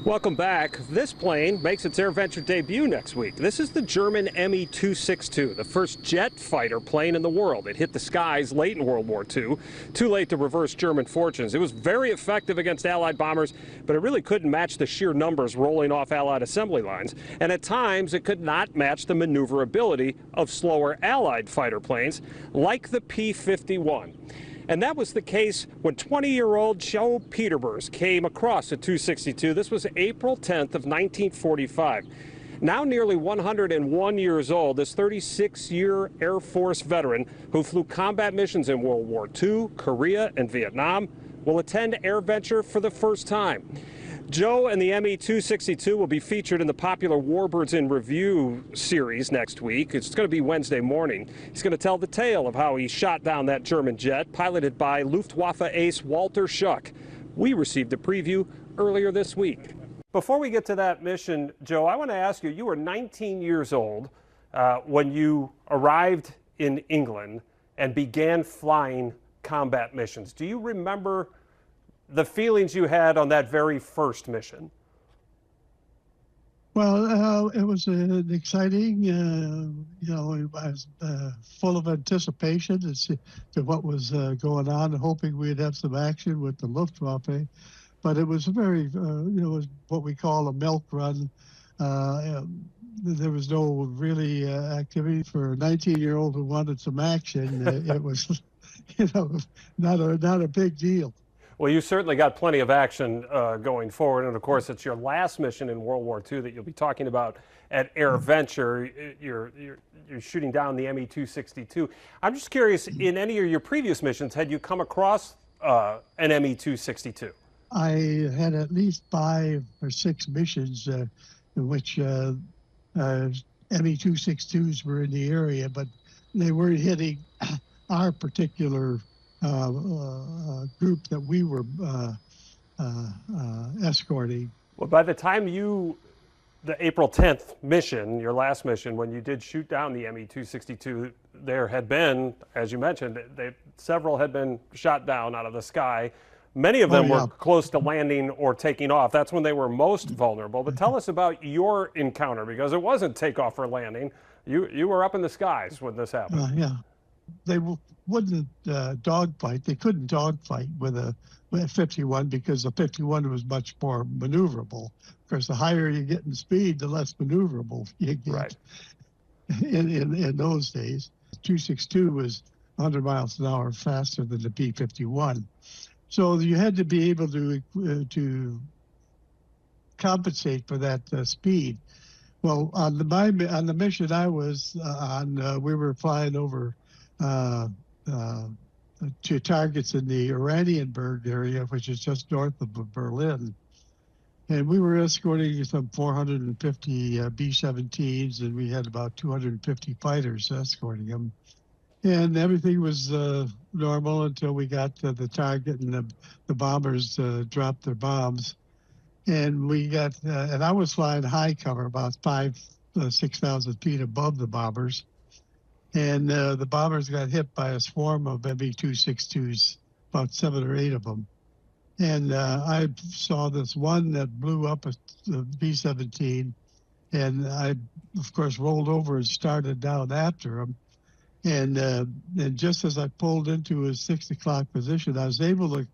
Welcome back. This plane makes its AirVenture debut next week. This is the German Me-262, the first jet fighter plane in the world. It hit the skies late in World War II, too late to reverse German fortunes. It was very effective against Allied bombers, but it really couldn't match the sheer numbers rolling off Allied assembly lines. And at times, it could not match the maneuverability of slower Allied fighter planes, like the P-51. And that was the case when 20-year-old Joe Peterbers came across a 262. This was April 10th of 1945. Now nearly 101 years old, this 36-year Air Force veteran who flew combat missions in World War II, Korea, and Vietnam will attend AirVenture for the first time. Joe and the Me-262 will be featured in the popular Warbirds in Review series next week. It's going to be Wednesday morning. He's going to tell the tale of how he shot down that German jet, piloted by Luftwaffe ace Walter Schuck. We received a preview earlier this week. Before we get to that mission, Joe, I want to ask you, you were 19 years old when you arrived in England and began flying combat missions. Do you remember the feelings you had on that very first mission? Well, it was exciting. I was full of anticipation to what was going on, hoping we'd have some action with the Luftwaffe. But it was very, it was what we call a milk run. There was no really activity for a 19-year-old who wanted some action. It was, not a big deal. Well, you certainly got plenty of action going forward, and of course, it's your last mission in World War II that you'll be talking about at AirVenture. You're shooting down the Me-262. I'm just curious, in any of your previous missions, had you come across an Me-262? I had at least 5 or 6 missions in which Me-262s were in the area, but they weren't hitting our particular group that we were escorting. Well, by the time the April 10th mission, your last mission, when you did shoot down the Me-262, there had been, as you mentioned, several had been shot down out of the sky. Many of them were close to landing or taking off. That's when they were most vulnerable. But tell us about your encounter, because it wasn't takeoff or landing. You were up in the skies when this happened. Yeah. They wouldn't dogfight. They couldn't dogfight with a 51 because the 51 was much more maneuverable. Of course, the higher you get in speed, the less maneuverable you get. Right. In those days. 262 was 100 miles an hour faster than the P-51. So you had to be able to compensate for that speed. Well, on the mission I was on, we were flying over to targets in the Oranienburg area, which is just north of Berlin. And we were escorting some 450 B-17s, and we had about 250 fighters escorting them. And everything was normal until we got to the target, and the bombers dropped their bombs. And and I was flying high cover, about 6,000 feet above the bombers. And the bombers got hit by a swarm of Me-262s, about 7 or 8 of them. And I saw this one that blew up a B-17, and I, of course, rolled over and started down after him. And just as I pulled into his 6 o'clock position, I was able to,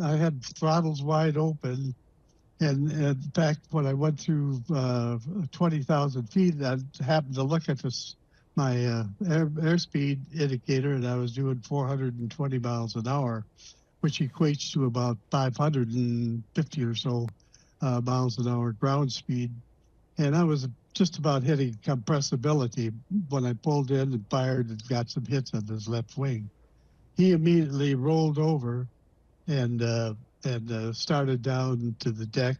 I had throttles wide open. And in fact, when I went through 20,000 feet, I happened to look at my airspeed indicator, and I was doing 420 miles an hour, which equates to about 550 or so miles an hour ground speed. And I was just about hitting compressibility when I pulled in and fired and got some hits on his left wing. He immediately rolled over and started down to the deck,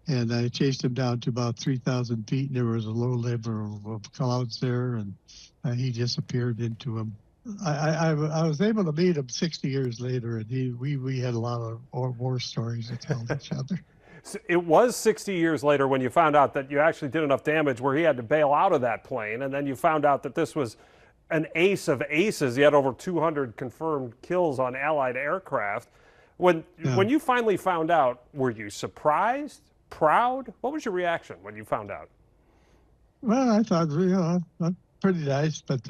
and I chased him down to about 3,000 feet, and there was a low level of clouds there, and he disappeared into them. I was able to meet him 60 years later, and we had a lot of war stories to tell each other. So it was 60 years later when you found out that you actually did enough damage where he had to bail out of that plane, and then you found out that this was an ace of aces. He had over 200 confirmed kills on Allied aircraft. When you finally found out, were you surprised? proud? What was your reaction when you found out? Well, I thought, pretty nice, but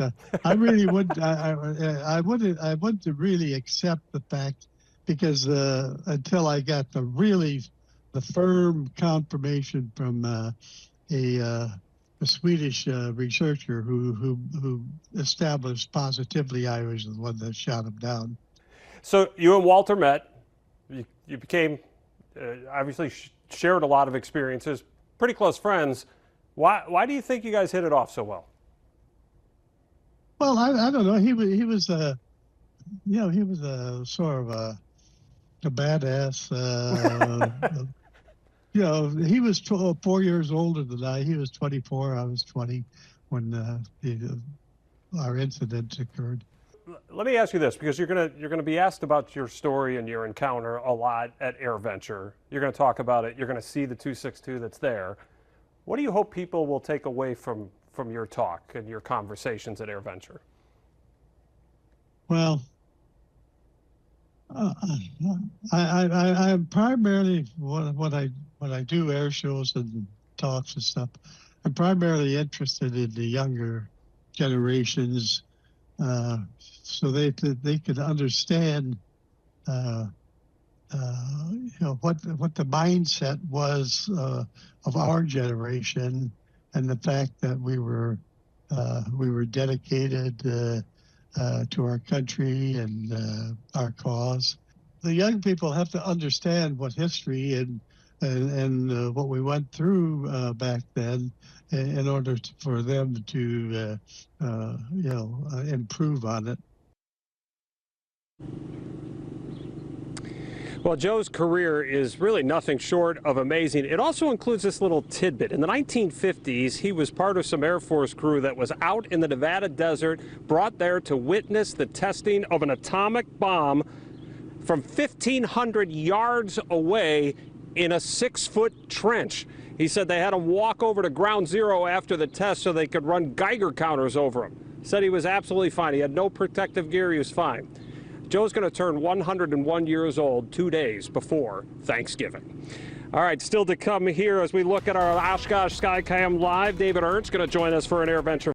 I really wouldn't. I wouldn't really accept the fact because until I got the firm confirmation from a Swedish researcher who established positively I was the one that shot him down. So you and Walter met. You became obviously shared a lot of experiences, pretty close friends. Why do you think you guys hit it off so well? Well, I don't know. He was he was a sort of a badass. He was 4 years older than I. He was 24. I was 20 when our incident occurred. Let me ask you this, because you're gonna be asked about your story and your encounter a lot at AirVenture. You're going to talk about it. You're going to see the 262 that's there. What do you hope people will take away from your talk and your conversations at AirVenture? Well, I'm primarily when I do air shows and talks and stuff, I'm primarily interested in the younger generations, so they could understand, what the mindset was of our generation, and the fact that we were dedicated to our country and our cause. The young people have to understand what history and what we went through back then in order for them to improve on it. Well, Joe's career is really nothing short of amazing. It also includes this little tidbit. In the 1950s, he was part of some Air Force crew that was out in the Nevada desert, brought there to witness the testing of an atomic bomb from 1,500 yards away in a 6-foot trench. He said they had him walk over to ground zero after the test so they could run Geiger counters over him. Said he was absolutely fine. He had no protective gear. He was fine. Joe's going to turn 101 years old 2 days before Thanksgiving. All right, still to come here as we look at our Oshkosh Skycam Live. David Ernst going to join us for an AirVenture